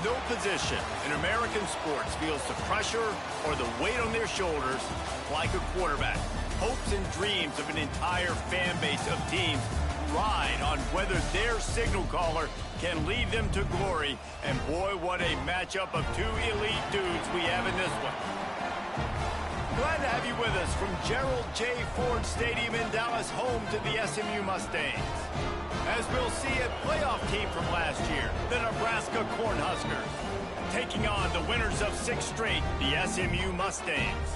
No position in American sports feels the pressure or the weight on their shoulders like a quarterback. Hopes and dreams of an entire fan base of teams ride on whether their signal caller can lead them to glory. And boy, what a matchup of two elite dudes we have in this one. Glad to have you with us from Gerald J. Ford Stadium in Dallas, home to the SMU Mustangs. As we'll see, a playoff team from last year, the Nebraska Cornhuskers, taking on the winners of 6 straight, the SMU Mustangs.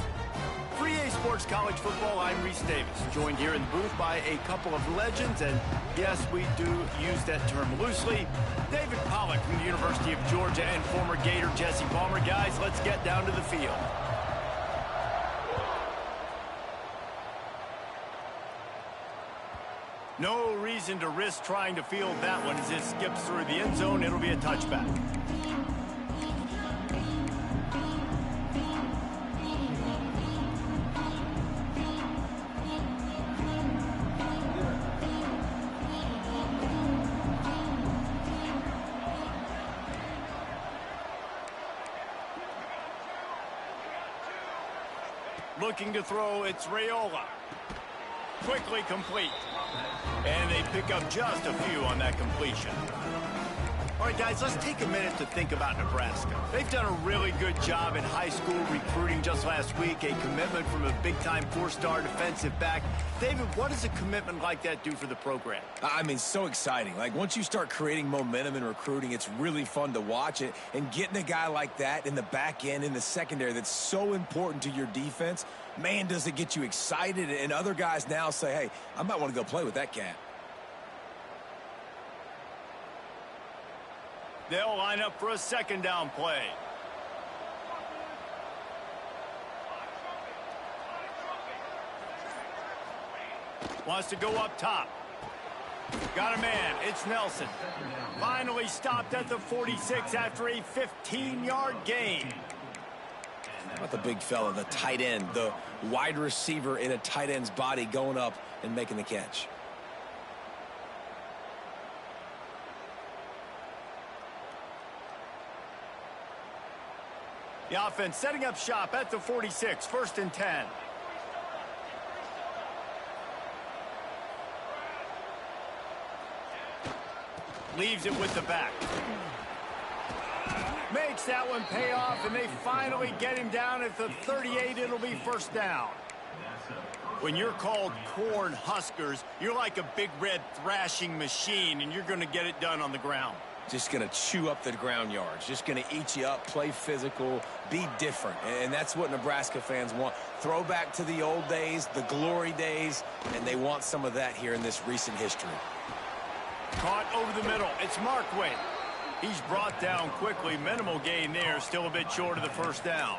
For EA Sports College Football, I'm Reese Davis, joined here in the booth by a couple of legends, and yes, we do use that term loosely. David Pollack from the University of Georgia and former Gator Jesse Palmer. Guys, let's get down to the field. No reason to risk trying to field that one as it skips through the end zone. It'll be a touchback. Looking to throw, it's Raiola. Quickly complete. And they pick up just a few on that completion. All right, guys, let's take a minute to think about Nebraska. They've done a really good job in high school recruiting just last week, a commitment from a big-time 4-star defensive back. David, what does a commitment like that do for the program? I mean, so exciting. Like, once you start creating momentum in recruiting, it's really fun to watch it. And getting a guy like that in the back end, in the secondary, that's so important to your defense, man, does it get you excited. And other guys now say, hey, I might want to go play with that cat. They'll line up for a 2nd down play. Wants to go up top. Got a man. It's Nelson. Finally stopped at the 46 after a 15-yard gain. How about the big fella, the tight end, the wide receiver in a tight end's body going up and making the catch? The offense setting up shop at the 46, 1st and 10. Leaves it with the back. Makes that one pay off, and they finally get him down at the 38. It'll be 1st down. When you're called Corn Huskers, you're like a big red thrashing machine, and you're going to get it done on the ground. Just going to chew up the ground yards. Just going to eat you up, play physical, be different. And that's what Nebraska fans want. Throwback to the old days, the glory days, and they want some of that here in this recent history. Caught over the middle. It's Markway. He's brought down quickly. Minimal gain there. Still a bit short of the 1st down.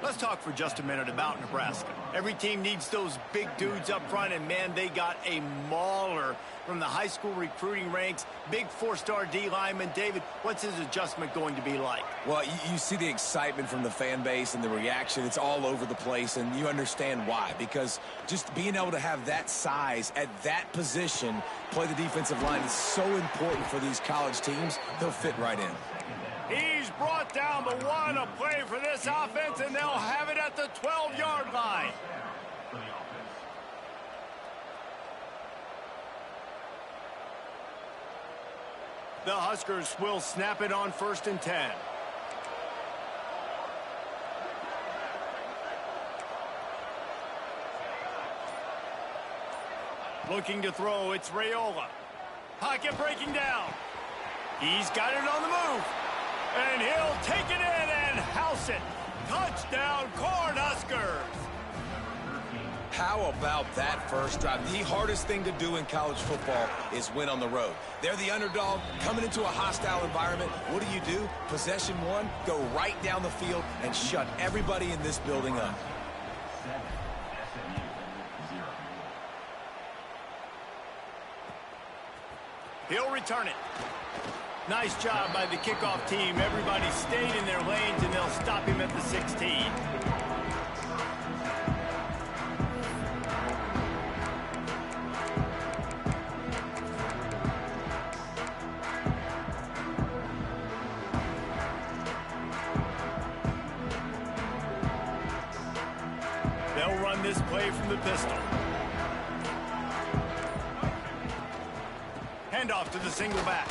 Let's talk for just a minute about Nebraska. Every team needs those big dudes up front, and, man, they got a mauler from the high school recruiting ranks. Big 4-star D lineman. David, what's his adjustment going to be like? Well, you see the excitement from the fan base and the reaction. It's all over the place, and you understand why. Because just being able to have that size at that position, play the defensive line, is so important for these college teams. They'll fit right in. He's brought down the one, a play for this offense, and they'll have it at the 12-yard line. The Huskers will snap it on 1st and 10. Looking to throw, it's Raiola. Pocket breaking down. He's got it on the move. And he'll take it in and house it. Touchdown, Cornhuskers. How about that first drive? The hardest thing to do in college football is win on the road. They're the underdog coming into a hostile environment. What do? Possession 1, go right down the field and shut everybody in this building up. He'll return it. Nice job by the kickoff team. Everybody stayed in their lanes, and they'll stop him at the 16. this play from the pistol. Handoff to the single back.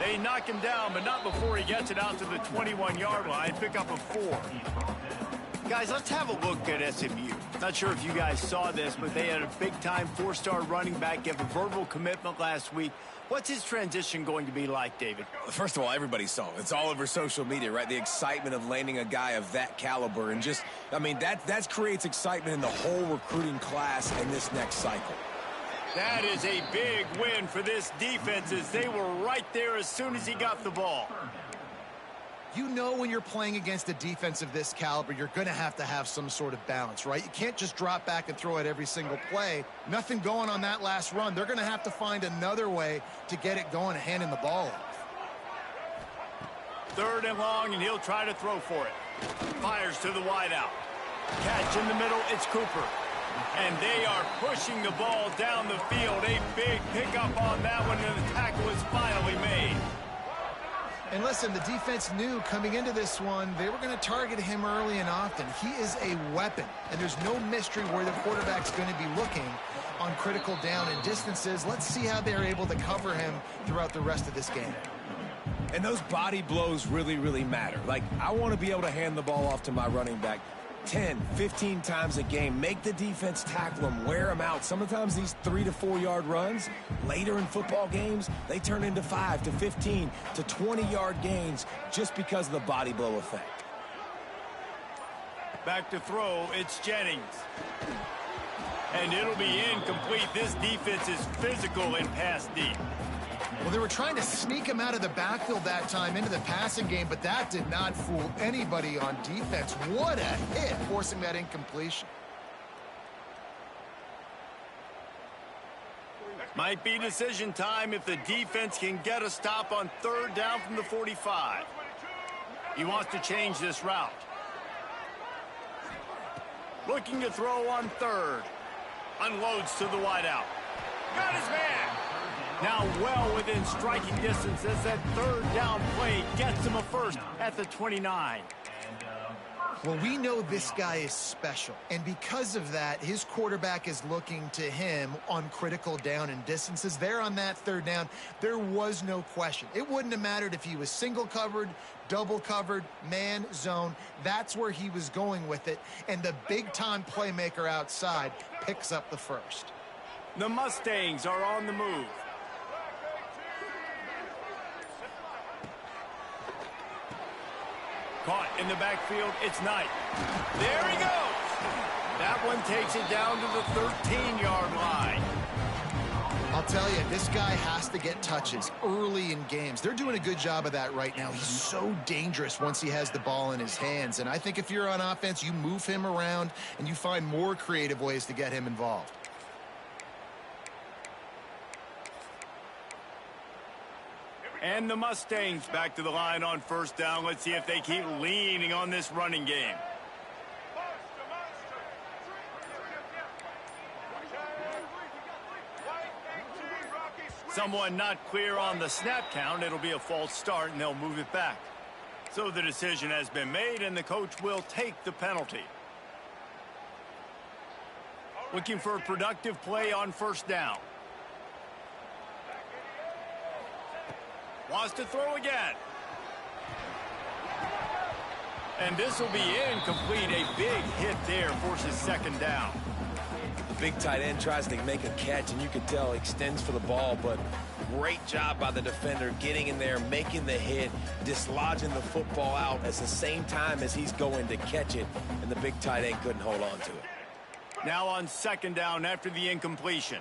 They knock him down, but not before he gets it out to the 21-yard line. Pick up a 4. Guys, let's have a look at SMU. Not sure if you guys saw this, but they had a big-time 4-star running back give a verbal commitment last week. What's his transition going to be like, David? First of all, everybody saw it. It's all over social media, right? The excitement of landing a guy of that caliber. And just, I mean, that creates excitement in the whole recruiting class in this next cycle. That is a big win for this defense, as they were right there as soon as he got the ball. You know when you're playing against a defense of this caliber, you're going to have some sort of balance, right? You can't just drop back and throw it every single play. Nothing going on that last run. They're going to have to find another way to get it going, handing the ball off. 3rd and long, and he'll try to throw for it. Fires to the wideout. Catch in the middle, it's Cooper. And they are pushing the ball down the field. A big pickup on that one, and the tackle is finally made. And listen, the defense knew coming into this one, they were going to target him early and often. He is a weapon, and there's no mystery where the quarterback's going to be looking on critical down and distances. Let's see how they're able to cover him throughout the rest of this game. And those body blows really, really matter. Like, I want to be able to hand the ball off to my running back 10, 15 times a game. Make the defense tackle them, wear them out. Sometimes these 3 to 4 yard runs later in football games, they turn into 5 to 15 to 20-yard gains just because of the body blow effect. Back to throw, it's Jennings. And it'll be incomplete. This defense is physical and pass deep. Well, they were trying to sneak him out of the backfield that time into the passing game, but that did not fool anybody on defense. What a hit, forcing that incompletion. Might be decision time if the defense can get a stop on 3rd down from the 45. He wants to change this route. Looking to throw on 3rd. Unloads to the wideout. Got his man. Now well within striking distance as that 3rd down play gets him a 1st at the 29. Well, we know this guy is special, and because of that, his quarterback is looking to him on critical down and distances. There on that 3rd down, there was no question. It wouldn't have mattered if he was single covered, double covered, man, zone. That's where he was going with it, and the big-time playmaker outside picks up the 1st. The Mustangs are on the move. Caught in the backfield, it's Knight. There he goes. That one takes it down to the 13-yard line. I'll tell you, this guy has to get touches early in games. They're doing a good job of that right now. He's so dangerous once he has the ball in his hands. And I think if you're on offense, you move him around and you find more creative ways to get him involved. And the Mustangs back to the line on 1st down. Let's see if they keep leaning on this running game. Someone not clear on the snap count. It'll be a false start, and they'll move it back. So the decision has been made, and the coach will take the penalty. Looking for a productive play on 1st down. Wants to throw again. And this will be incomplete. A big hit there forces 2nd down. The big tight end tries to make a catch, and you can tell he extends for the ball, but great job by the defender getting in there, making the hit, dislodging the football out at the same time as he's going to catch it, and the big tight end couldn't hold on to it. Now on 2nd down after the incompletion.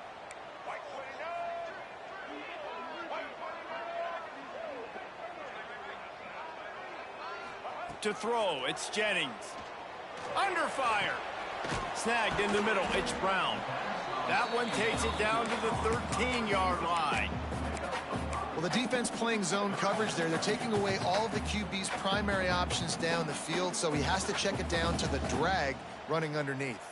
To throw, it's Jennings. Under fire. Snagged in the middle, it's Brown. That one takes it down to the 13-yard line. Well, the defense playing zone coverage there. They're taking away all of the QB's primary options down the field, so he has to check it down to the drag running underneath.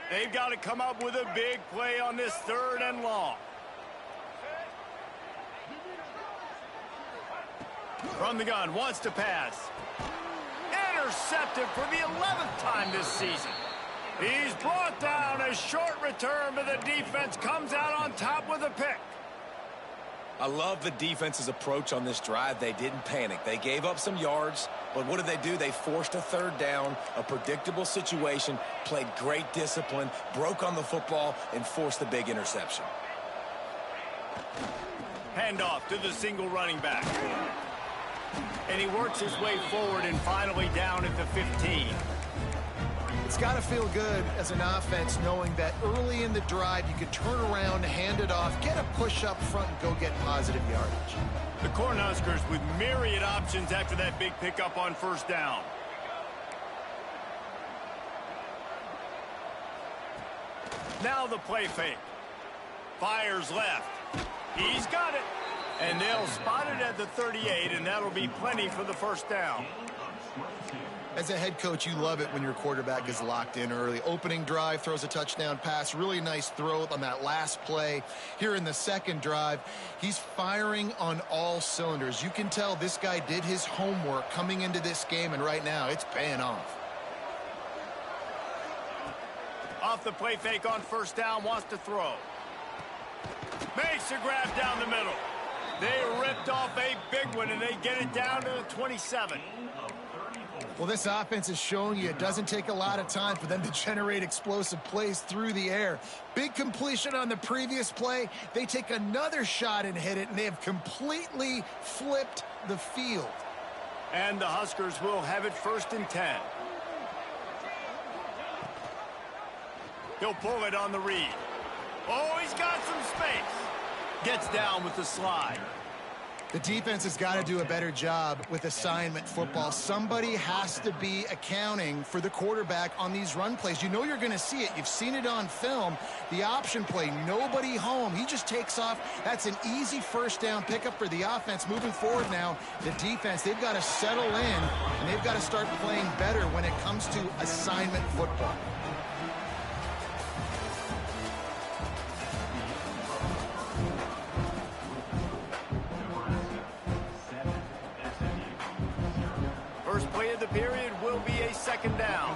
They've got to come up with a big play on this 3rd and long. From the gun, wants to pass. Intercepted for the 11th time this season. He's brought down. A short return, but the defense comes out on top with a pick. I love the defense's approach on this drive. They didn't panic. They gave up some yards, but what did they do? They forced a third down, a predictable situation, played great discipline, broke on the football, and forced the big interception. Handoff to the single running back. And he works his way forward and finally down at the 15. It's got to feel good as an offense knowing that early in the drive you could turn around, hand it off, get a push up front, and go get positive yardage. The Cornhuskers with myriad options after that big pickup on first down. Now the play fake. Fires left. He's got it. And they'll spot it at the 38, and that'll be plenty for the first down. As a head coach, you love it when your quarterback is locked in early. Opening drive, throws a touchdown pass. Really nice throw on that last play. Here in the second drive, he's firing on all cylinders. You can tell this guy did his homework coming into this game, and right now it's paying off. Off the play fake on first down, wants to throw. Makes a grab down the middle. They ripped off a big one, and they get it down to the 27. Well, this offense is showing you it doesn't take a lot of time for them to generate explosive plays through the air. Big completion on the previous play. They take another shot and hit it, and they have completely flipped the field. And the Huskers will have it 1st and 10. He'll pull it on the read. Oh, he's got some space. Gets down with the slide. The defense has got to do a better job with assignment football. Somebody has to be accounting for the quarterback on these run plays. You know you're going to see it. You've seen it on film. The option play, nobody home. He just takes off. That's an easy first down pickup for the offense. Moving forward now, the defense, they've got to settle in, and they've got to start playing better when it comes to assignment football. First play of the period will be a second down.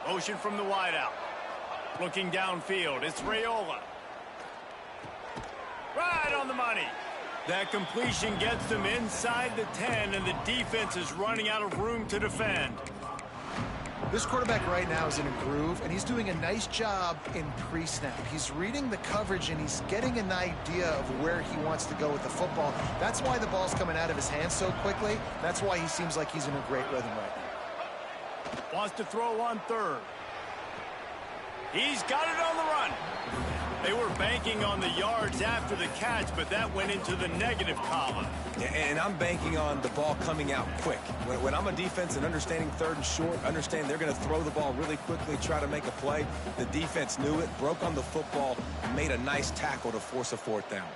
Motion from the wideout. Looking downfield, it's Raiola. Right on the money. That completion gets them inside the 10, and the defense is running out of room to defend. This quarterback right now is in a groove, and he's doing a nice job in pre-snap. He's reading the coverage, and he's getting an idea of where he wants to go with the football. That's why the ball's coming out of his hands so quickly. That's why he seems like he's in a great rhythm right now. Wants to throw on third. He's got it on the run. They were banking on the yards after the catch, but that went into the negative column. And I'm banking on the ball coming out quick. When I'm a defense and understanding third and short, understand they're going to throw the ball really quickly, try to make a play. The defense knew it, broke on the football, and made a nice tackle to force a 4th down.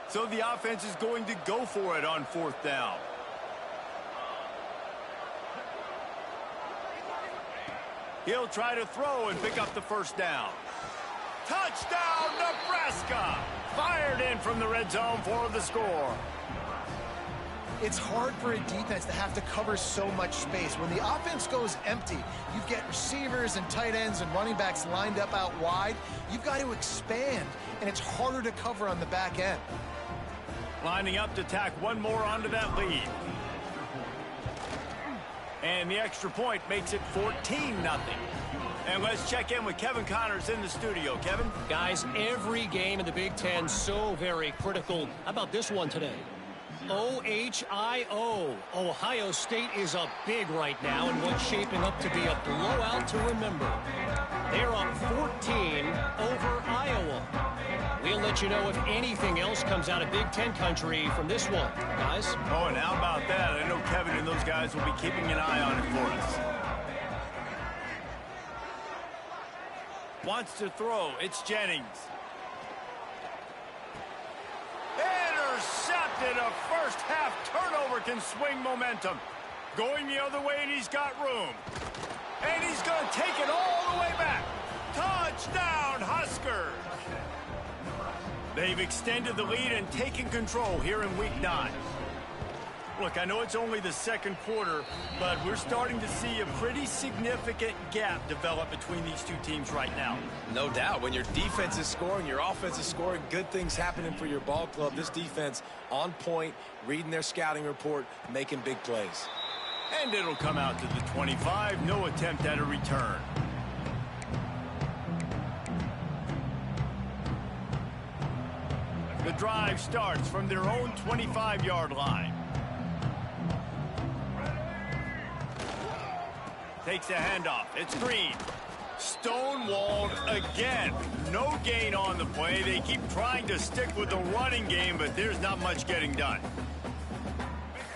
So the offense is going to go for it on 4th down. He'll try to throw and pick up the first down. Touchdown, Nebraska! Fired in from the red zone for the score. It's hard for a defense to have to cover so much space. When the offense goes empty, you get receivers and tight ends and running backs lined up out wide. You've got to expand, and it's harder to cover on the back end. Lining up to tack one more onto that lead. And the extra point makes it 14-0. And let's check in with Kevin Connors in the studio. Kevin? Guys, every game in the Big Ten so very critical. How about this one today? OHIO. Ohio State is up big right now in what's shaping up to be a blowout to remember. They're up 14 over Iowa. We'll let you know if anything else comes out of Big Ten country from this one, guys. Oh, and how about that? I know Kevin and those guys will be keeping an eye on it for us. Wants to throw. It's Jennings. Intercepted. A first half turnover can swing momentum. Going the other way, and he's got room. And he's going to take it all the way back. Touchdown, Huskers. They've extended the lead and taken control here in Week 9. Look, I know it's only the second quarter, but we're starting to see a pretty significant gap develop between these two teams right now. No doubt. When your defense is scoring, your offense is scoring, good things happening for your ball club. This defense on point, reading their scouting report, making big plays. And it'll come out to the 25. No attempt at a return. The drive starts from their own 25-yard line. Takes a handoff. It's Green. Stonewalled again. No gain on the play. They keep trying to stick with the running game, but there's not much getting done.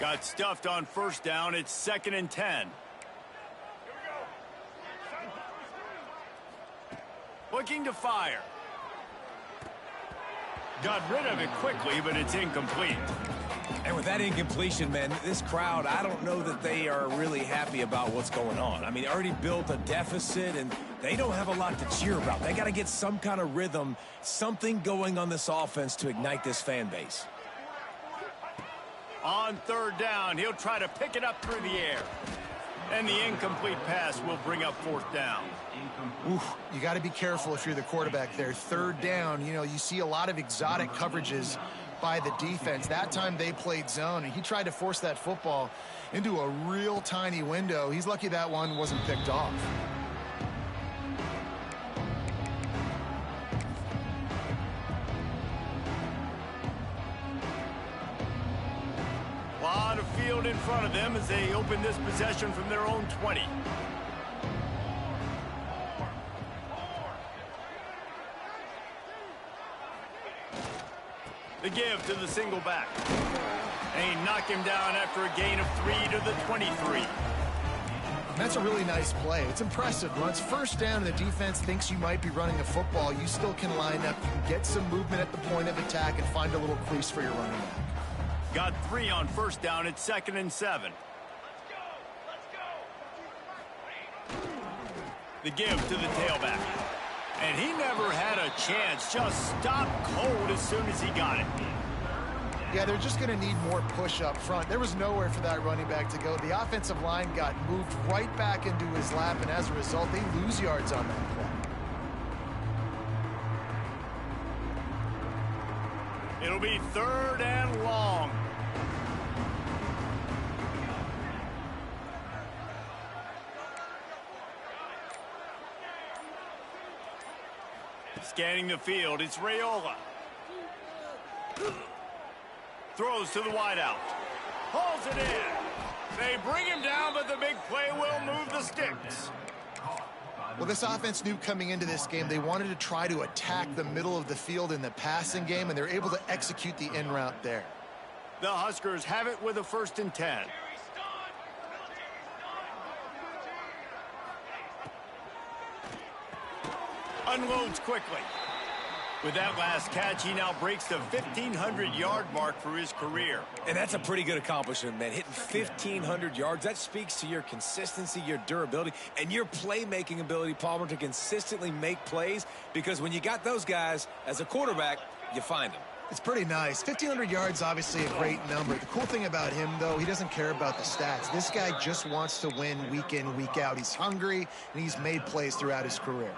Got stuffed on first down. It's 2nd and 10. Looking to fire. Got rid of it quickly, but it's incomplete. And with that incompletion, man, this crowd, I don't know that they are really happy about what's going on. I mean, they already built a deficit, and they don't have a lot to cheer about. They got to get some kind of rhythm, something going on this offense to ignite this fan base. On 3rd down, he'll try to pick it up through the air. And the incomplete pass will bring up 4th down. Oof, you got to be careful if you're the quarterback there. 3rd down, you know, you see a lot of exotic coverages by the defense. That time they played zone, and he tried to force that football into a real tiny window. He's lucky that one wasn't picked off. A lot of field in front of them as they open this possession from their own 20. The give to the single back. And he knocked him down after a gain of 3 to the 23. That's a really nice play. It's impressive. When it's 1st down and the defense thinks you might be running a football, you still can line up. You can get some movement at the point of attack and find a little crease for your running back. Got 3 on 1st down. It's 2nd and 7. The give to the tailback. And he never had a chance. Just stopped cold as soon as he got it. Yeah, they're just going to need more push up front. There was nowhere for that running back to go. The offensive line got moved right back into his lap, and as a result, they lose yards on that play. It'll be 3rd and long. Scanning the field, it's Raiola. Throws to the wideout. Hauls it in. They bring him down, but the big play will move the sticks. Well, this offense knew coming into this game they wanted to try to attack the middle of the field in the passing game, and they're able to execute the in route there. The Huskers have it with a 1st and 10. Unloads quickly. With that last catch, he now breaks the 1,500-yard mark for his career. And that's a pretty good accomplishment, man. Hitting 1,500 yards, that speaks to your consistency, your durability, and your playmaking ability, Palmer, to consistently make plays. Because when you got those guys as a quarterback, you find them. It's pretty nice. 1,500 yards, obviously a great number. The cool thing about him, though, he doesn't care about the stats. This guy just wants to win week in, week out. He's hungry, and he's made plays throughout his career.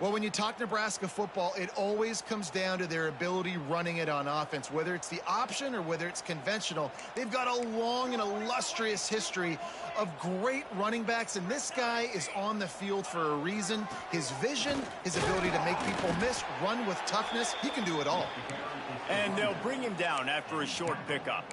Well, when you talk Nebraska football, it always comes down to their ability running it on offense, whether it's the option or whether it's conventional. They've got a long and illustrious history of great running backs, and this guy is on the field for a reason. His vision, his ability to make people miss, run with toughness, he can do it all. And they'll bring him down after a short pickup.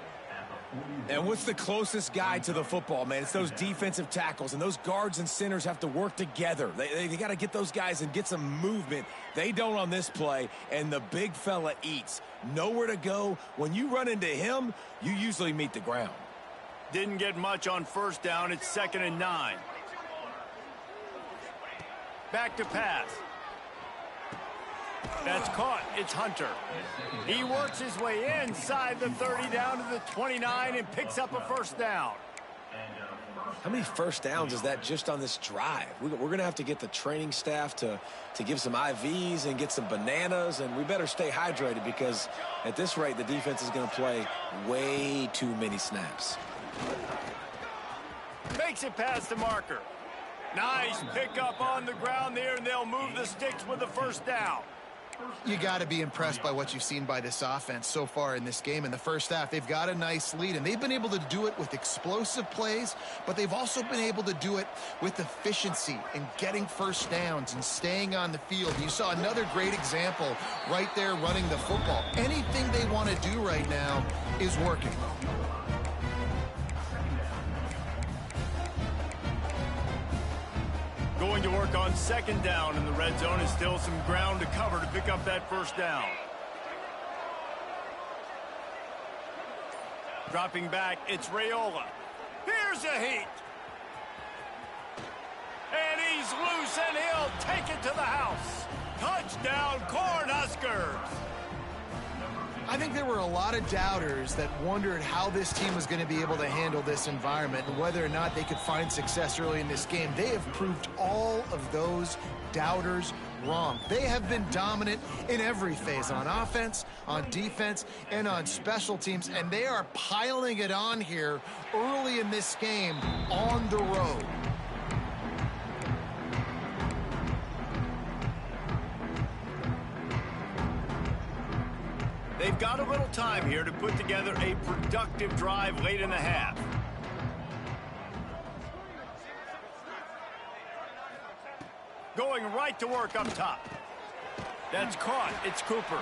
And what's the closest guy to the football, man? It's those defensive tackles, and those guards and centers have to work together. They got to get those guys and get some movement. They don't on this play, and the big fella eats. Nowhere to go. When you run into him, you usually meet the ground. Didn't get much on 1st down. It's 2nd and 9. Back to pass. That's caught. It's Hunter. He works his way inside the 30 down to the 29 and picks up a 1st down. How many first downs is that just on this drive? We're going to have to get the training staff to give some IVs and get some bananas, and we better stay hydrated because at this rate, the defense is going to play way too many snaps. Makes it past the marker. Nice pickup on the ground there, and they'll move the sticks with the first down. You got to be impressed by what you've seen by this offense so far in this game. In the first half, they've got a nice lead, and they've been able to do it with explosive plays, but they've also been able to do it with efficiency and getting first downs and staying on the field. You saw another great example right there running the football. Anything they want to do right now is working. Going to work on second down in the red zone is still some ground to cover to pick up that first down. Dropping back, it's Raiola. Here's a heat. And he's loose, and he'll take it to the house. Touchdown, Cornhuskers. I think there were a lot of doubters that wondered how this team was going to be able to handle this environment and whether or not they could find success early in this game. They have proved all of those doubters wrong. They have been dominant in every phase, on offense, on defense, and on special teams, and they are piling it on here early in this game on the road. They've got a little time here to put together a productive drive late in the half. Going right to work up top. That's caught. It's Cooper.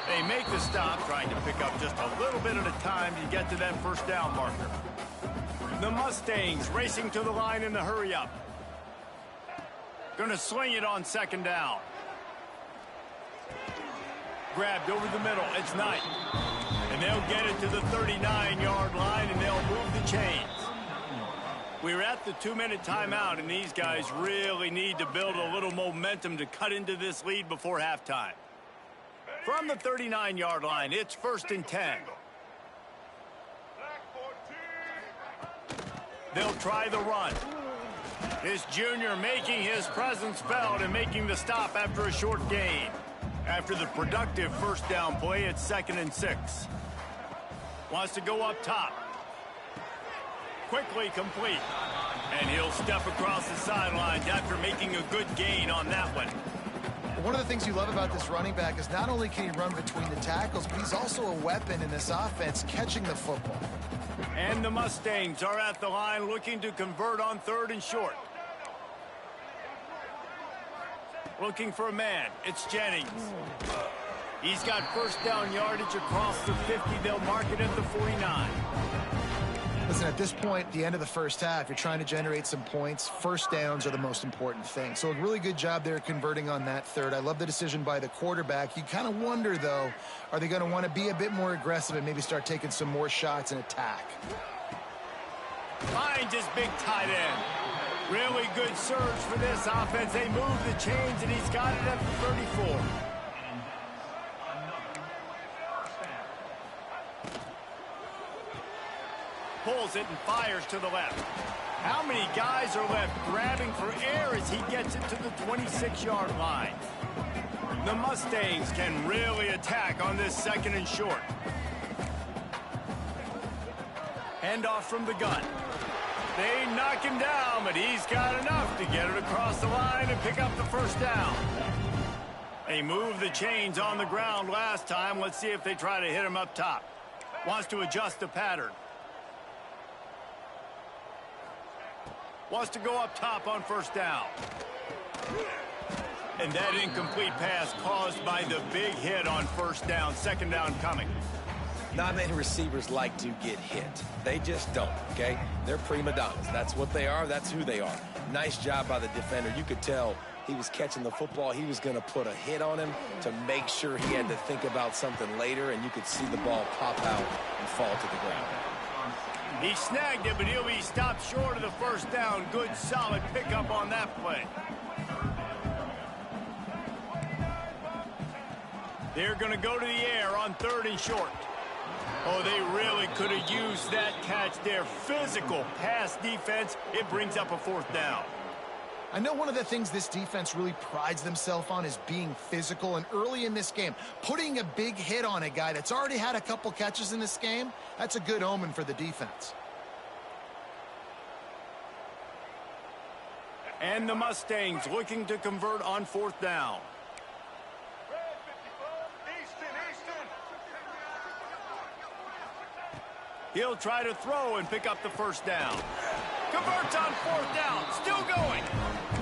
They make the stop, trying to pick up just a little bit at a time to get to that first down marker. The Mustangs racing to the line in the hurry-up. Gonna sling it on second down. Grabbed over the middle. It's Knight. And they'll get it to the 39-yard line, and they'll move the chains. We're at the 2-minute timeout, and these guys really need to build a little momentum to cut into this lead before halftime. From the 39-yard line, it's 1st and 10. They'll try the run. This junior making his presence felt and making the stop after a short gain. After the productive first down play, it's 2nd and 6. Wants to go up top. Quickly complete. And he'll step across the sidelines after making a good gain on that one. One of the things you love about this running back is not only can he run between the tackles, but he's also a weapon in this offense, catching the football. And the Mustangs are at the line looking to convert on 3rd and short. Looking for a man. It's Jennings. He's got first down yardage across the 50. They'll mark it at the 49. Listen, at this point, the end of the first half, you're trying to generate some points. First downs are the most important thing. So a really good job there converting on that third. I love the decision by the quarterback. You kind of wonder, though, are they going to want to be a bit more aggressive and maybe start taking some more shots and attack? Finds his big tight end. Really good surge for this offense. They move the chains, and he's got it at the 34. Pulls it and fires to the left. How many guys are left grabbing for air as he gets it to the 26-yard line? The Mustangs can really attack on this 2nd and short. Handoff from the gun. They knock him down, but he's got enough to get it across the line and pick up the first down. They moved the chains on the ground last time. Let's see if they try to hit him up top. Wants to adjust the pattern. Wants to go up top on first down. And that incomplete pass caused by the big hit on first down. 2nd down coming. Not many receivers like to get hit. They just don't, okay? They're prima donnas. That's what they are. That's who they are. Nice job by the defender. You could tell he was catching the football. He was going to put a hit on him to make sure he had to think about something later, and you could see the ball pop out and fall to the ground. He snagged it, but he'll be stopped short of the first down. Good, solid pickup on that play. They're going to go to the air on 3rd and short. Oh, they really could have used that catch there. Physical pass defense. It brings up a 4th down. I know one of the things this defense really prides themselves on is being physical, and early in this game, putting a big hit on a guy that's already had a couple catches in this game, that's a good omen for the defense. And the Mustangs looking to convert on 4th down. He'll try to throw and pick up the 1st down. Converts on 4th down, still going.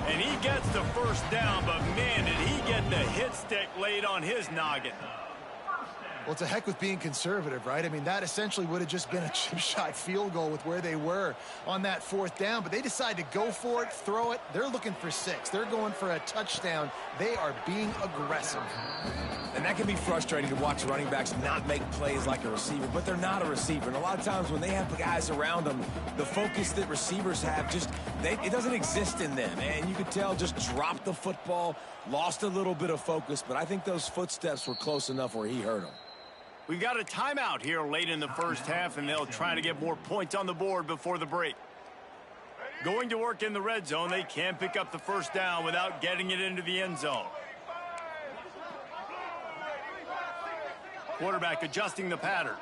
And he gets the 1st down, but man, did he get the hit stick laid on his noggin. Well, to heck with being conservative, right? I mean, that essentially would have just been a chip shot field goal with where they were on that 4th down, but they decide to go for it, throw it. They're looking for 6. They're going for a touchdown. They are being aggressive. And that can be frustrating to watch running backs not make plays like a receiver, but they're not a receiver. And a lot of times when they have guys around them, the focus that receivers have it doesn't exist in them. And you could tell just dropped the football, lost a little bit of focus, but I think those footsteps were close enough where he hurt him. We've got a timeout here late in the 1st half, and they'll try to get more points on the board before the break. Going to work in the red zone, they can't pick up the 1st down without getting it into the end zone. Quarterback adjusting the pattern.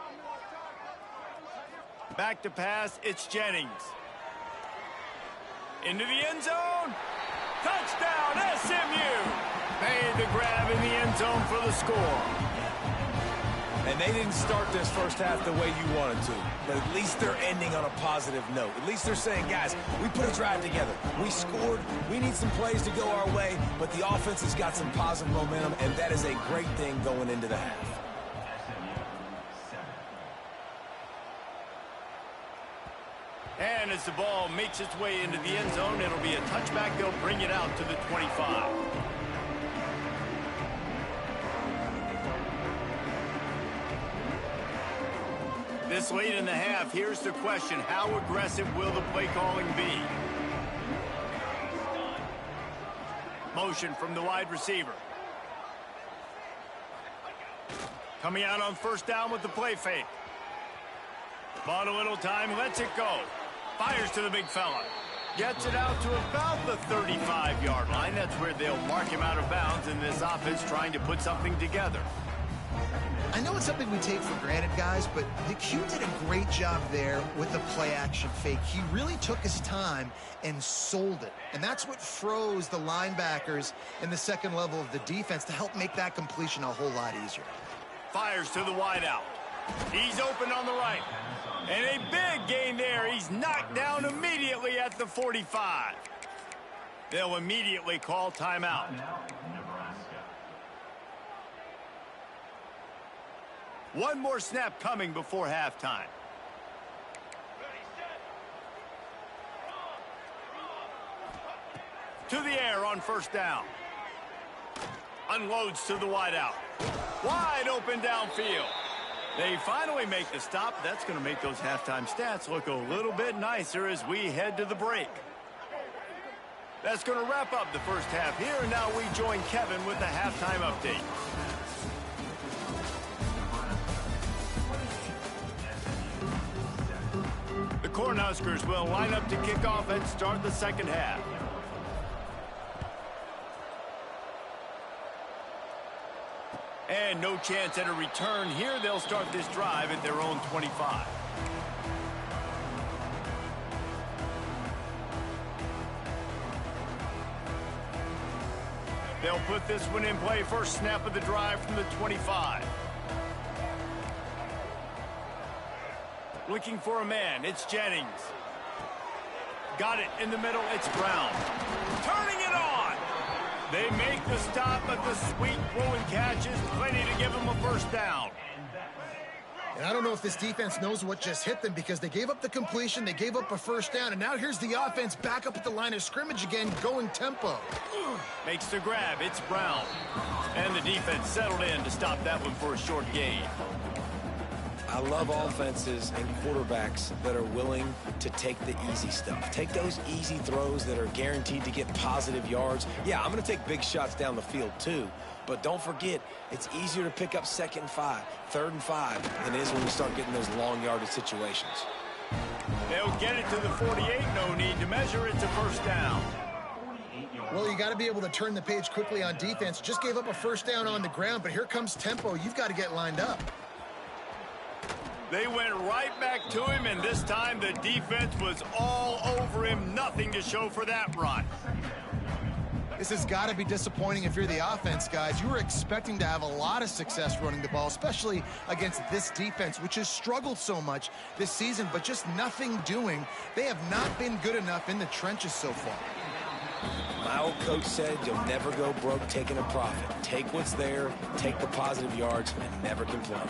Back to pass, it's Jennings. Into the end zone. Touchdown, SMU! Made the grab in the end zone for the score. And they didn't start this 1st half the way you wanted to, but at least they're ending on a positive note. At least they're saying, guys, we put a drive together. We scored. We need some plays to go our way, but the offense has got some positive momentum, and that is a great thing going into the half. And as the ball makes its way into the end zone, it'll be a touchback. They'll bring it out to the 25. This late in the half, here's the question. How aggressive will the play calling be? Motion from the wide receiver. Coming out on 1st down with the play fake. Bought a little time, lets it go. Fires to the big fella. Gets it out to about the 35-yard line. That's where they'll mark him out of bounds in this offense trying to put something together. I know it's something we take for granted, guys, but the Q did a great job there with the play-action fake. He really took his time and sold it. And that's what froze the linebackers in the 2nd level of the defense to help make that completion a whole lot easier. Fires to the wideout. He's open on the right. And a big gain there. He's knocked down immediately at the 45. They'll immediately call timeout. One more snap coming before halftime. To the air on 1st down. Unloads to the wideout. Wide open downfield. They finally make the stop. That's going to make those halftime stats look a little bit nicer as we head to the break. That's going to wrap up the 1st half here, and now we join Kevin with the halftime update. The Cornhuskers will line up to kick off and start the 2nd half. And no chance at a return here. They'll start this drive at their own 25. They'll put this one in play. First snap of the drive from the 25. Looking for a man. It's Jennings. Got it in the middle. It's Brown. Turning it on. They make the stop, but the sweet throwing catch is plenty to give them a 1st down. And I don't know if this defense knows what just hit them because they gave up the completion, they gave up a 1st down, and now here's the offense back up at the line of scrimmage again, going tempo. Makes the grab. It's Brown. And the defense settled in to stop that one for a short gain. I I love offenses and quarterbacks that are willing to take the easy stuff. Take those easy throws that are guaranteed to get positive yards. Yeah, I'm going to take big shots down the field too. But don't forget, it's easier to pick up 2nd and 5, 3rd and 5 than it is when we start getting those long yardage situations. They'll get it to the 48. No need to measure it to first down. Well, you got to be able to turn the page quickly on defense. Just gave up a first down on the ground, but here comes tempo. You've got to get lined up. They went right back to him, and this time the defense was all over him. Nothing to show for that run. This has got to be disappointing if you're the offense, guys. You were expecting to have a lot of success running the ball, especially against this defense, which has struggled so much this season, but just nothing doing. They have not been good enough in the trenches so far. My old coach said you'll never go broke taking a profit. Take what's there, take the positive yards, and never complain.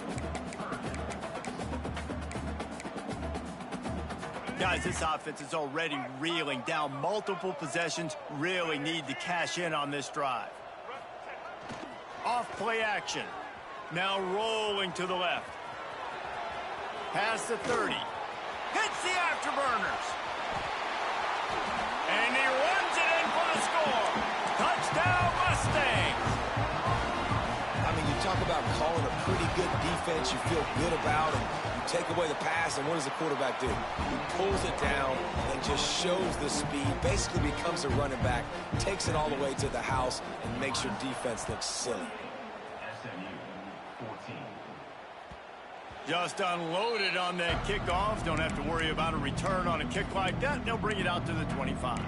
Guys, this offense is already reeling down multiple possessions. Really need to cash in on this drive. Off play action. Now rolling to the left. Past the 30. Hits the afterburners. And he runs it in for the score. Touchdown, Mustangs. I mean, you talk about calling a pretty good defense you feel good about, and you take away the pass, and what does the quarterback do? He pulls it down and just shows the speed, basically becomes a running back, takes it all the way to the house, and makes your defense look silly. Just unloaded on that kickoff. Don't have to worry about a return on a kick like that. They'll bring it out to the 25.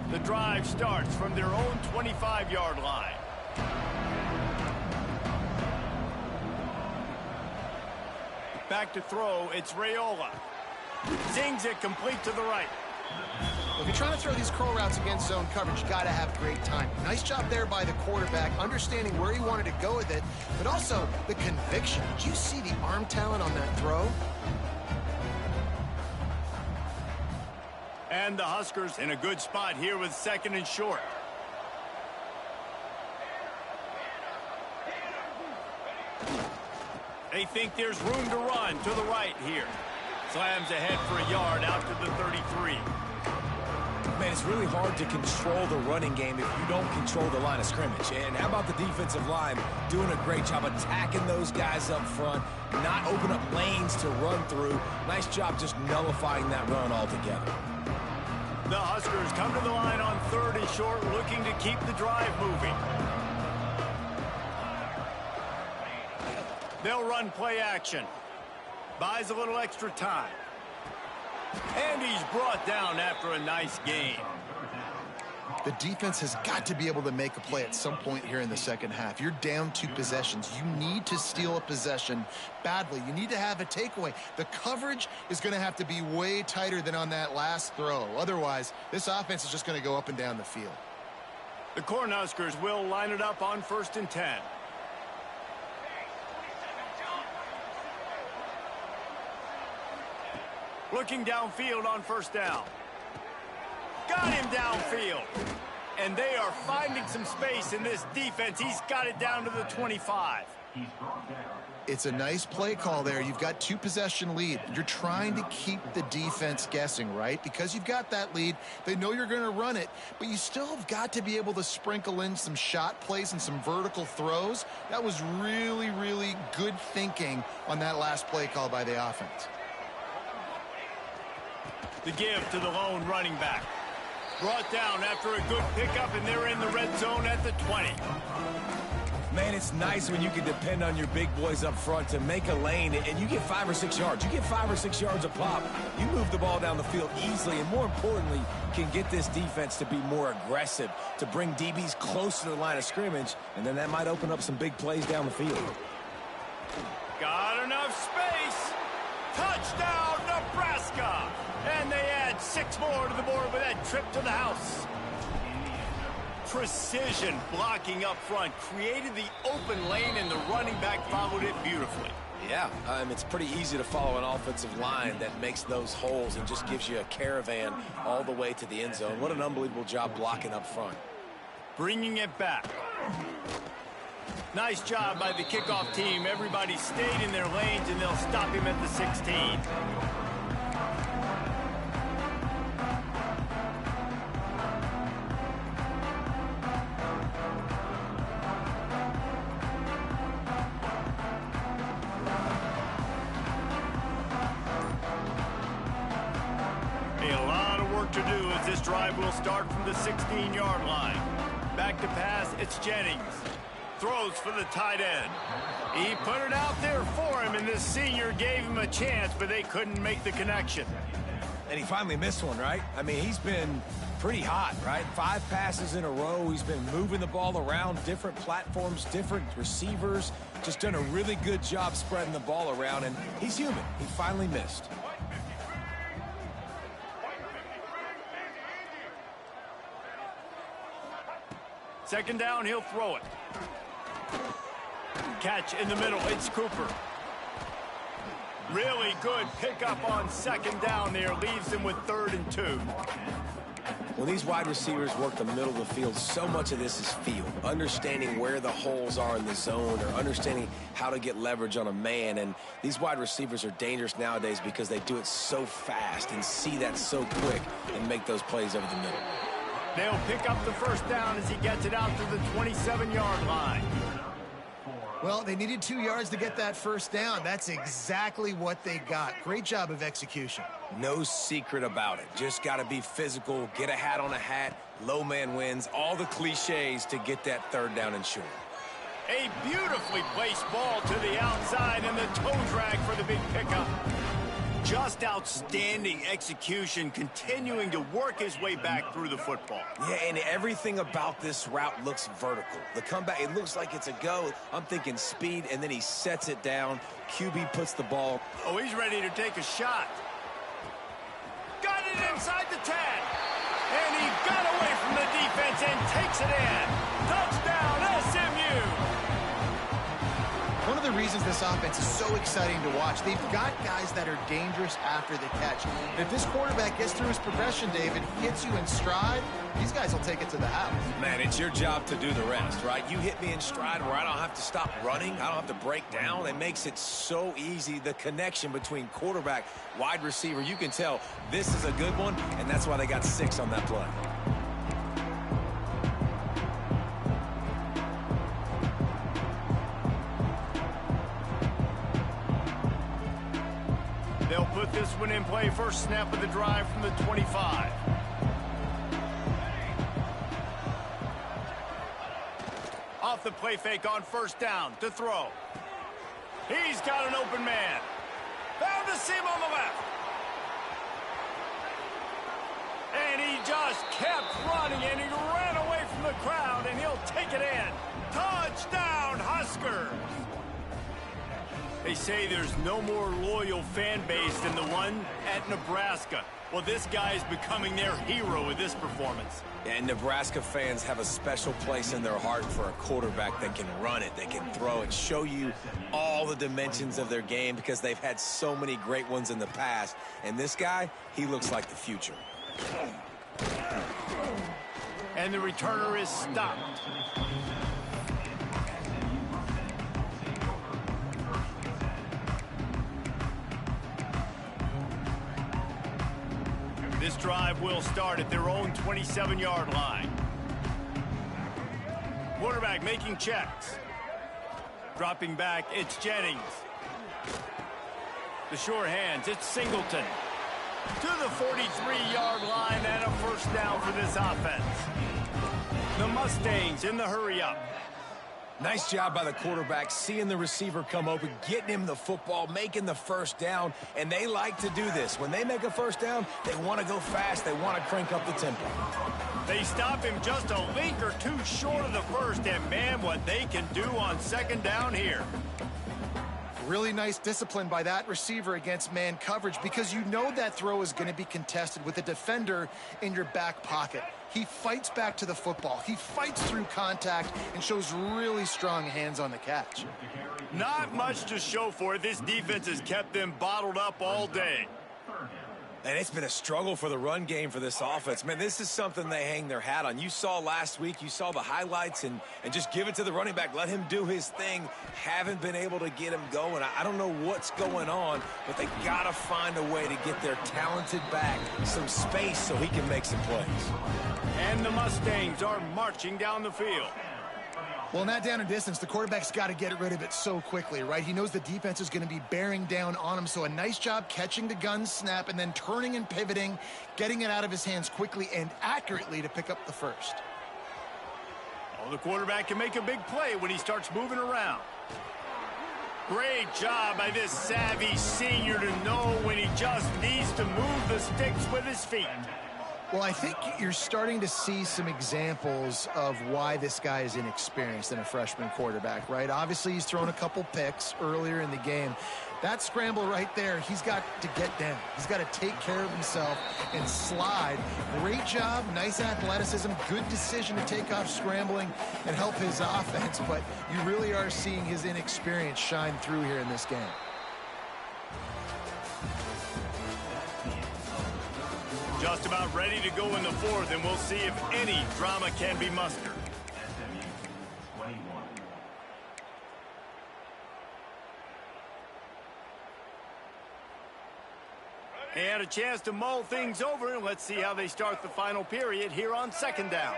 The drive starts from their own 25-yard line. Back to throw, it's Raiola. Zings it complete to the right. If you're trying to throw these curl routes against zone coverage, you got to have great time. Nice job there by the quarterback, understanding where he wanted to go with it, but also the conviction. Did you see the arm talent on that throw? And the Huskers in a good spot here with 2nd and short. They think there's room to run to the right here. Slams ahead for a yard out to the 33. Man, it's really hard to control the running game if you don't control the line of scrimmage. And how about the defensive line doing a great job attacking those guys up front, not open up lanes to run through. Nice job just nullifying that run altogether. The Huskers come to the line on 3rd and short, looking to keep the drive moving. They'll run play action. Buys a little extra time. And he's brought down after a nice gain. The defense has got to be able to make a play at some point here in the second half. You're down 2 possessions. You need to steal a possession badly. You need to have a takeaway. The coverage is going to have to be way tighter than on that last throw. Otherwise, this offense is just going to go up and down the field. The Cornhuskers will line it up on 1st and 10. Looking downfield on 1st down. Got him downfield. And they are finding some space in this defense. He's got it down to the 25. It's a nice play call there. You've got 2 possession lead. You're trying to keep the defense guessing, right? Because you've got that lead. They know you're going to run it, but you still have got to be able to sprinkle in some shot plays and some vertical throws. That was really, really good thinking on that last play call by the offense. The give to the lone running back. Brought down after a good pickup, and they're in the red zone at the 20. Man, it's nice when you can depend on your big boys up front to make a lane, and you get 5 or 6 yards. You get 5 or 6 yards a pop. You move the ball down the field easily, and more importantly, can get this defense to be more aggressive, to bring DBs close to the line of scrimmage, and then that might open up some big plays down the field. Got enough space. Touchdown, Nebraska. And they add 6 more to the board with that trip to the house. Precision blocking up front created the open lane, and the running back followed it beautifully. Yeah, it's pretty easy to follow an offensive line that makes those holes and just gives you a caravan all the way to the end zone. What an unbelievable job blocking up front. Bringing it back. Nice job by the kickoff team. Everybody stayed in their lanes, and they'll stop him at the 16. A lot of work to do as this drive will start from the 16-yard line. Back to pass, it's Jennings. Throws for the tight end. He put it out there for him, and this senior gave him a chance, but they couldn't make the connection. And he finally missed one, right? I mean, he's been pretty hot, right? 5 passes in a row. He's been moving the ball around, different platforms, different receivers. Just done a really good job spreading the ball around, and he's human. He finally missed. Second down, he'll throw it. Catch in the middle, it's Cooper. Really good pickup on second down there. Leaves him with 3rd and 2. When these wide receivers work the middle of the field, so much of this is feel. Understanding where the holes are in the zone or understanding how to get leverage on a man. And these wide receivers are dangerous nowadays because they do it so fast and see that so quick and make those plays over the middle. They'll pick up the first down as he gets it out to the 27-yard line. Well, they needed 2 yards to get that first down. That's exactly what they got. Great job of execution. No secret about it. Just got to be physical, get a hat on a hat, low man wins, all the cliches to get that 3rd down and short. A beautifully placed ball to the outside and the toe drag for the big pickup. Just outstanding execution, continuing to work his way back through the football. Yeah, and everything about this route looks vertical. The comeback, it looks like it's a go. I'm thinking speed, and then he sets it down. QB puts the ball. Oh, he's ready to take a shot. Got it inside the 10. And he got away from the defense and takes it in. Touchdown, SMU. One of the reasons this offense is so exciting to watch, they've got guys that are dangerous after the catch. And if this quarterback gets through his progression, David, hits you in stride, these guys will take it to the house. Man, it's your job to do the rest, right? You hit me in stride where I don't have to stop running. I don't have to break down. It makes it so easy. The connection between quarterback, wide receiver, you can tell this is a good one, and that's why they got 6 on that play. They'll put this one in play. First snap of the drive from the 25. Off the play fake on first down to throw. He's got an open man. Found a seam on the left. And he just kept running, and he ran away from the crowd, and he'll take it in. Touchdown, Huskers! They say there's no more loyal fan base than the one at Nebraska. Well, this guy is becoming their hero with this performance. And Nebraska fans have a special place in their heart for a quarterback that can run it, that can throw it, show you all the dimensions of their game because they've had so many great ones in the past. And this guy, he looks like the future. And the returner is stopped. This drive will start at their own 27-yard line. Quarterback making checks. Dropping back, it's Jennings. The short hands, it's Singleton. To the 43-yard line and a first down for this offense. The Mustangs in the hurry-up. Nice job by the quarterback, seeing the receiver come open, getting him the football, making the first down, and they like to do this. When they make a first down, they want to go fast. They want to crank up the tempo. They stop him just a link or two short of the first, and man, what they can do on second down here. Really nice discipline by that receiver against man coverage because you know that throw is going to be contested with a defender in your back pocket. He fights back to the football. He fights through contact and shows really strong hands on the catch. Not much to show for it. This defense has kept them bottled up all day. And it's been a struggle for the run game for this offense. Man, this is something they hang their hat on. You saw last week, you saw the highlights, and just give it to the running back. Let him do his thing. Haven't been able to get him going. I don't know what's going on, but they got to find a way to get their talented back some space so he can make some plays. And the Mustangs are marching down the field. Well, in that down and distance, the quarterback's got to get rid of it so quickly, right? He knows the defense is going to be bearing down on him, so a nice job catching the gun snap and then turning and pivoting, getting it out of his hands quickly and accurately to pick up the first. Oh, the quarterback can make a big play when he starts moving around. Great job by this savvy senior to know when he just needs to move the sticks with his feet. Well, I think you're starting to see some examples of why this guy is inexperienced in a freshman quarterback, right? Obviously, he's thrown a couple picks earlier in the game. That scramble right there, he's got to get down. He's got to take care of himself and slide. Great job, nice athleticism, good decision to take off scrambling and help his offense, but you really are seeing his inexperience shine through here in this game. Just about ready to go in the fourth, and we'll see if any drama can be mustered. And a chance to mull things over, and let's see how they start the final period here on second down.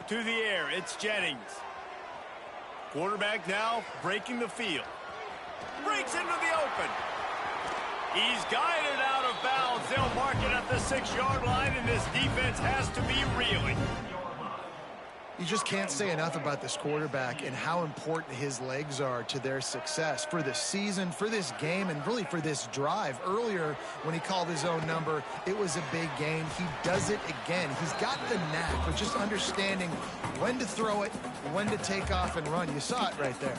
To the air, it's Jennings. Quarterback now breaking the field. Breaks into the open. He's guided out of bounds. They'll mark it at the 6-yard line, and this defense has to be reeling. You just can't say enough about this quarterback and how important his legs are to their success for the season, for this game, and really for this drive. Earlier, when he called his own number, it was a big gain. He does it again. He's got the knack for just understanding when to throw it, when to take off and run. You saw it right there.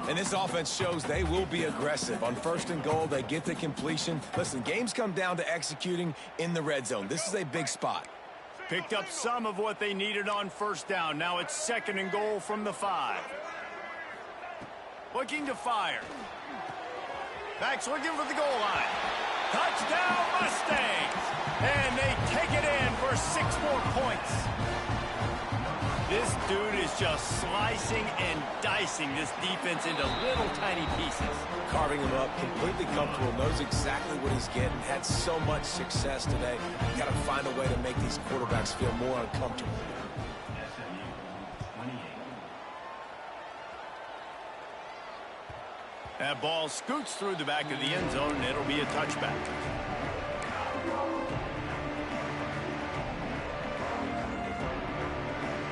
And this offense shows they will be aggressive. On first and goal, they get the completion. Listen, games come down to executing in the red zone. This is a big spot. Picked up some of what they needed on first down. Now it's second and goal from the 5. Looking to fire. Backs looking for the goal line. Touchdown Mustangs! And they take it in for 6 more points. This dude is just slicing and dicing this defense into little tiny pieces. Carving him up, completely comfortable, knows exactly what he's getting, had so much success today. You got to find a way to make these quarterbacks feel more uncomfortable. That ball scoots through the back of the end zone, and it'll be a touchback.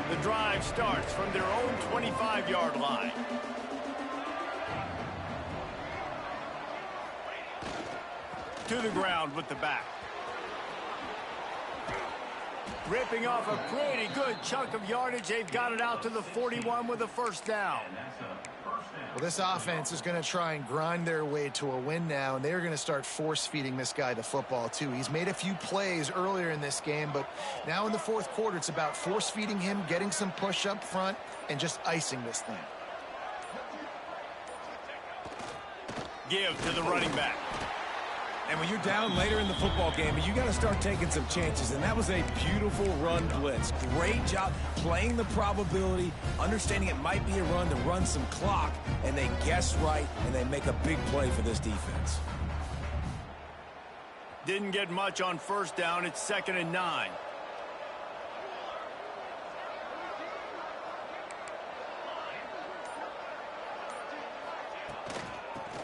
The drive starts from their own 25-yard line. To the ground with the back. Ripping off a pretty good chunk of yardage. They've got it out to the 41 with a first down. Well, this offense is going to try and grind their way to a win now, and they're going to start force-feeding this guy the football, too. He's made a few plays earlier in this game, but now in the fourth quarter, it's about force-feeding him, getting some push up front, and just icing this thing. Give to the running back. And when you're down later in the football game, you got to start taking some chances. And that was a beautiful run blitz. Great job playing the probability, understanding it might be a run to run some clock, and they guess right, and they make a big play for this defense. Didn't get much on first down. It's 2nd and 9.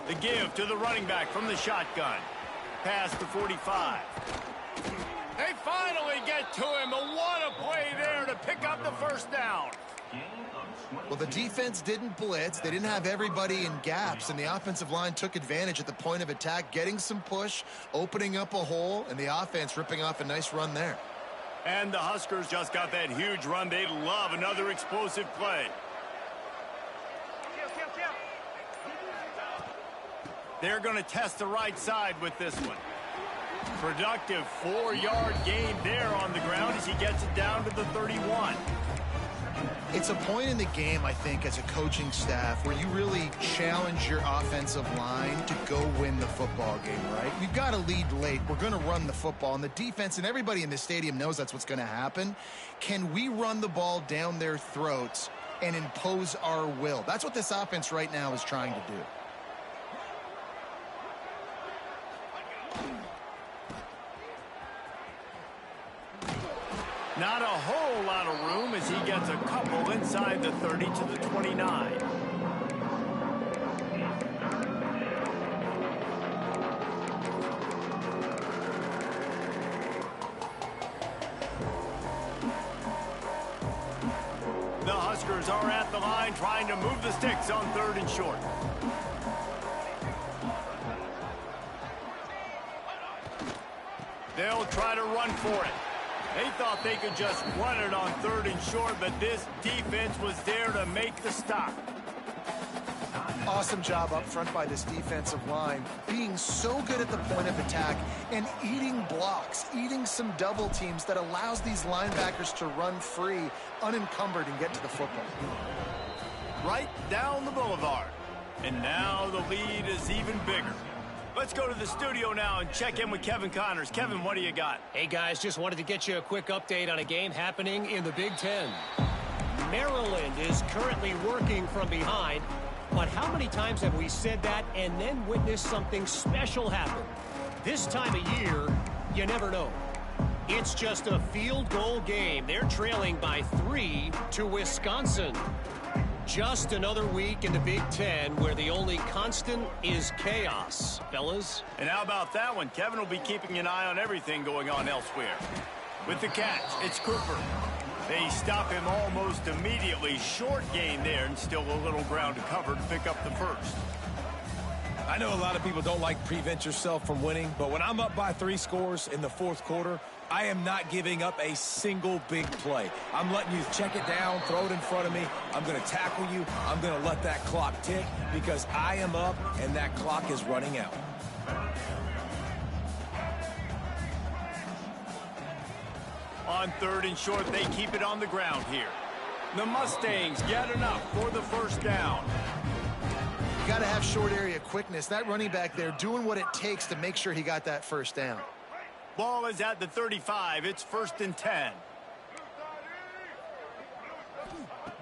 The give to the running back from the shotgun. Past the 45. They finally get to him. What a play there to pick up the first down. Well, the defense didn't blitz. They didn't have everybody in gaps, and the offensive line took advantage at the point of attack, getting some push, opening up a hole, and the offense ripping off a nice run there. And the Huskers just got that huge run. They'd love another explosive play. They're going to test the right side with this one. Productive 4-yard gain there on the ground as he gets it down to the 31. It's a point in the game, I think, as a coaching staff where you really challenge your offensive line to go win the football game, right? We've got to lead late. We're going to run the football, and the defense and everybody in the stadium knows that's what's going to happen. Can we run the ball down their throats and impose our will? That's what this offense right now is trying to do. Not a whole lot of room as he gets a couple inside the 30 to the 29. The Huskers are at the line trying to move the sticks on 3rd and short. They'll try to run for it. They thought they could just run it on 3rd and short, but this defense was there to make the stop. Awesome job up front by this defensive line, being so good at the point of attack and eating blocks, eating some double teams that allows these linebackers to run free, unencumbered, and get to the football. Right down the boulevard. And now the lead is even bigger. Let's go to the studio now and check in with Kevin Connors. Kevin, what do you got? Hey, guys, just wanted to get you a quick update on a game happening in the Big Ten. Maryland is currently working from behind, but how many times have we said that and then witnessed something special happen? This time of year, you never know. It's just a field goal game. They're trailing by 3 to Wisconsin. Just another week in the Big Ten where the only constant is chaos, fellas. And how about that one? Kevin will be keeping an eye on everything going on elsewhere. With the catch, it's Cooper. They stop him almost immediately. Short gain there and still a little ground to cover to pick up the first. I know a lot of people don't like prevent yourself from winning, but when I'm up by 3 scores in the 4th quarter, I am not giving up a single big play. I'm letting you check it down, throw it in front of me. I'm going to tackle you. I'm going to let that clock tick because I am up and that clock is running out. On 3rd and short, they keep it on the ground here. The Mustangs get enough for the first down. You got to have short area quickness. That running back there doing what it takes to make sure he got that first down. Ball is at the 35. It's 1st and 10.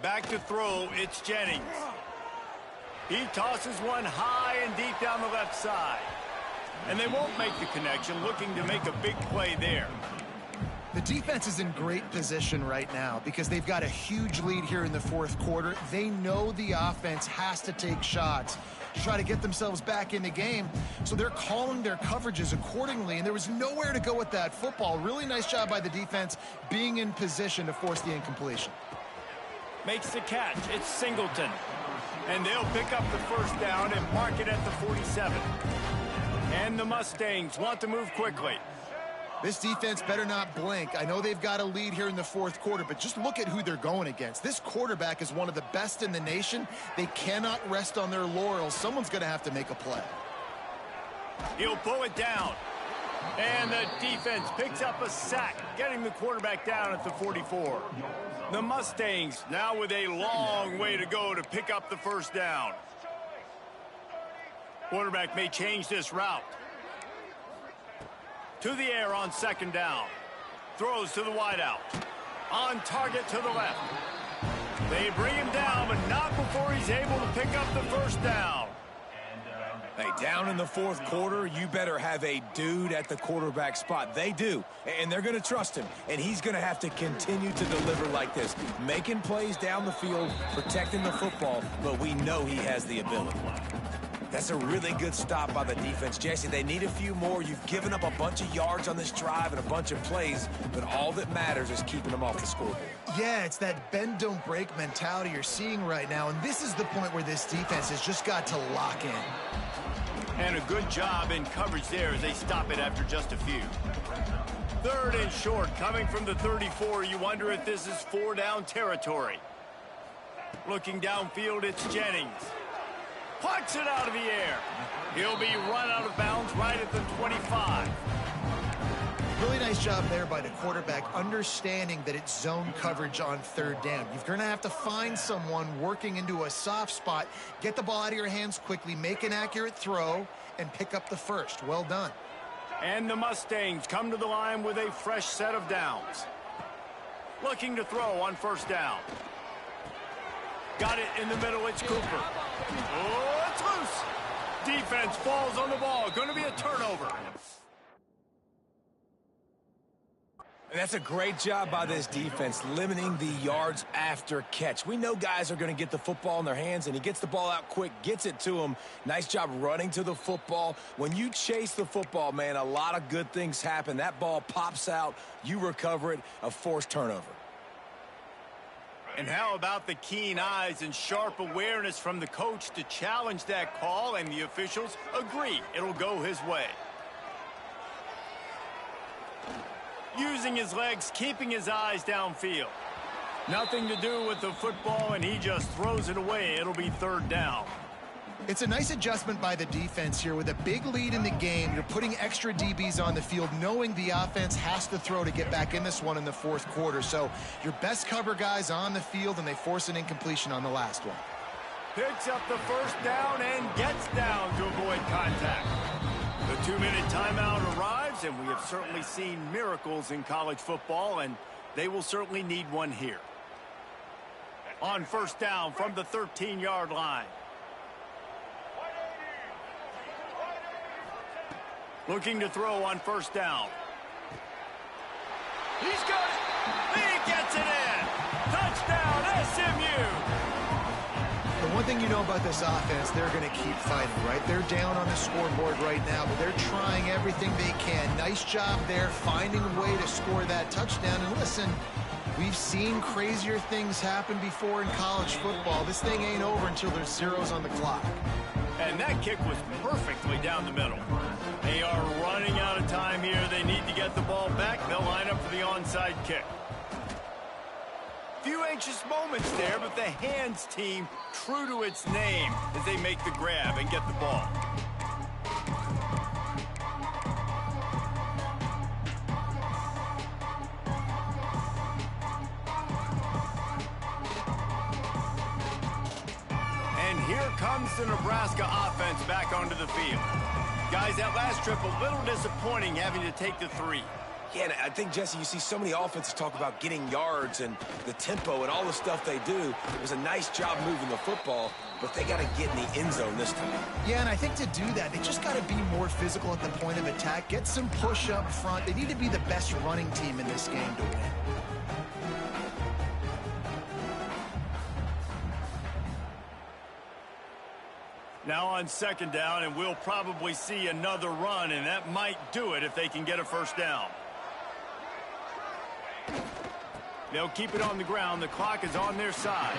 Back to throw. It's Jennings. He tosses one high and deep down the left side. And they won't make the connection, looking to make a big play there. The defense is in great position right now because they've got a huge lead here in the 4th quarter. They know the offense has to take shots to try to get themselves back in the game. So they're calling their coverages accordingly, and there was nowhere to go with that football. Really nice job by the defense being in position to force the incompletion. Makes the catch. It's Singleton. And they'll pick up the first down and mark it at the 47. And the Mustangs want to move quickly. This defense better not blink. I know they've got a lead here in the 4th quarter, but just look at who they're going against. This quarterback is one of the best in the nation. They cannot rest on their laurels. Someone's going to have to make a play. He'll pull it down. And the defense picks up a sack, getting the quarterback down at the 44. The Mustangs now with a long way to go to pick up the first down. Quarterback may change this route. To the air on 2nd down. Throws to the wideout. On target to the left. They bring him down, but not before he's able to pick up the first down. Hey, down in the 4th quarter, you better have a dude at the quarterback spot. They do, and they're going to trust him, and he's going to have to continue to deliver like this, making plays down the field, protecting the football, but we know he has the ability. That's a really good stop by the defense. Jesse, they need a few more. You've given up a bunch of yards on this drive and a bunch of plays, but all that matters is keeping them off the scoreboard. Yeah, it's that bend, don't break mentality you're seeing right now, and this is the point where this defense has just got to lock in. And a good job in coverage there as they stop it after just a few. 3rd and short coming from the 34. You wonder if this is 4-down territory. Looking downfield, it's Jennings. Plucks it out of the air. He'll be run out of bounds right at the 25. Really nice job there by the quarterback, understanding that it's zone coverage on third down. You're going to have to find someone working into a soft spot, get the ball out of your hands quickly, make an accurate throw, and pick up the first. Well done. And the Mustangs come to the line with a fresh set of downs. Looking to throw on first down. Got it in the middle. It's Cooper. Oh, it's loose. Defense falls on the ball. Going to be a turnover. And that's a great job by this defense, limiting the yards after catch. We know guys are going to get the football in their hands, and he gets the ball out quick, gets it to him. Nice job running to the football. When you chase the football, man, a lot of good things happen. That ball pops out, you recover it, a forced turnover. And how about the keen eyes and sharp awareness from the coach to challenge that call, and the officials agree it'll go his way. Using his legs, keeping his eyes downfield. Nothing to do with the football, and he just throws it away. It'll be third down. It's a nice adjustment by the defense here. With a big lead in the game, you're putting extra DBs on the field, knowing the offense has to throw to get back in this one in the fourth quarter. So your best cover guys on the field, and they force an incompletion on the last one. Picks up the first down and gets down to avoid contact. The 2-minute timeout arrives, and we have certainly seen miracles in college football, and they will certainly need one here. On first down from the 13-yard line. Looking to throw on first down. He's got it. He gets it in. Touchdown, SMU. The one thing you know about this offense, they're going to keep fighting, right? They're down on the scoreboard right now, but they're trying everything they can. Nice job there, finding a way to score that touchdown. And listen, we've seen crazier things happen before in college football. This thing ain't over until there's zeros on the clock. And that kick was perfectly down the middle. They are running out of time here. They need to get the ball back. They'll line up for the onside kick. Few anxious moments there, but the hands team true to its name as they make the grab and get the ball. And here comes the Nebraska offense back onto the field. Guys, that last trip a little disappointing having to take the 3. Yeah, and I think, Jesse, you see so many offenses talk about getting yards and the tempo and all the stuff they do. It was a nice job moving the football, but they got to get in the end zone this time. Yeah, and I think to do that, they just got to be more physical at the point of attack, get some push up front. They need to be the best running team in this game to win. Now on second down, and we'll probably see another run, and that might do it if they can get a first down. They'll keep it on the ground. The clock is on their side.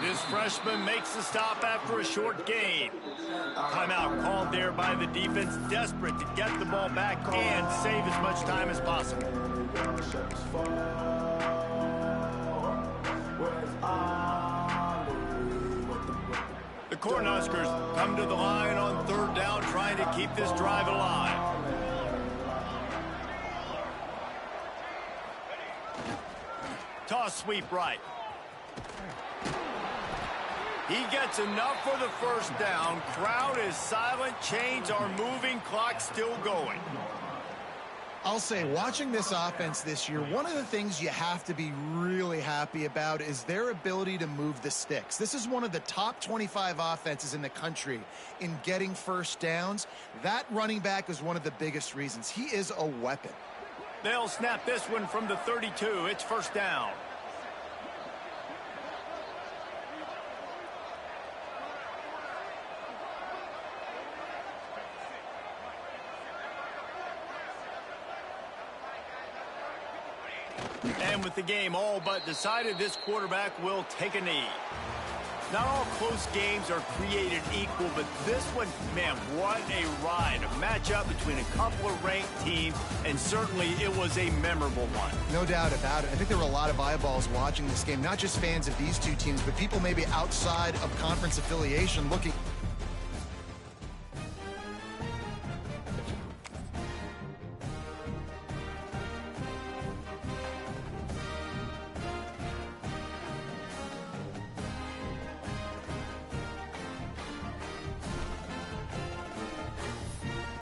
This freshman makes the stop after a short gain. Timeout called there by the defense, desperate to get the ball back and save as much time as possible. The Cornhuskers come to the line on third down, trying to keep this drive alive. Toss sweep right. He gets enough for the first down. Crowd is silent. Chains are moving. Clock still going. I'll say, watching this offense this year, one of the things you have to be really happy about is their ability to move the sticks. This is one of the top 25 offenses in the country in getting first downs. That running back is one of the biggest reasons. He is a weapon. They'll snap this one from the 32. It's first down. And with the game all but decided, this quarterback will take a knee. Not all close games are created equal, but this one, man, what a ride. A matchup between a couple of ranked teams, and certainly it was a memorable one. No doubt about it. I think there were a lot of eyeballs watching this game, not just fans of these two teams, but people maybe outside of conference affiliation looking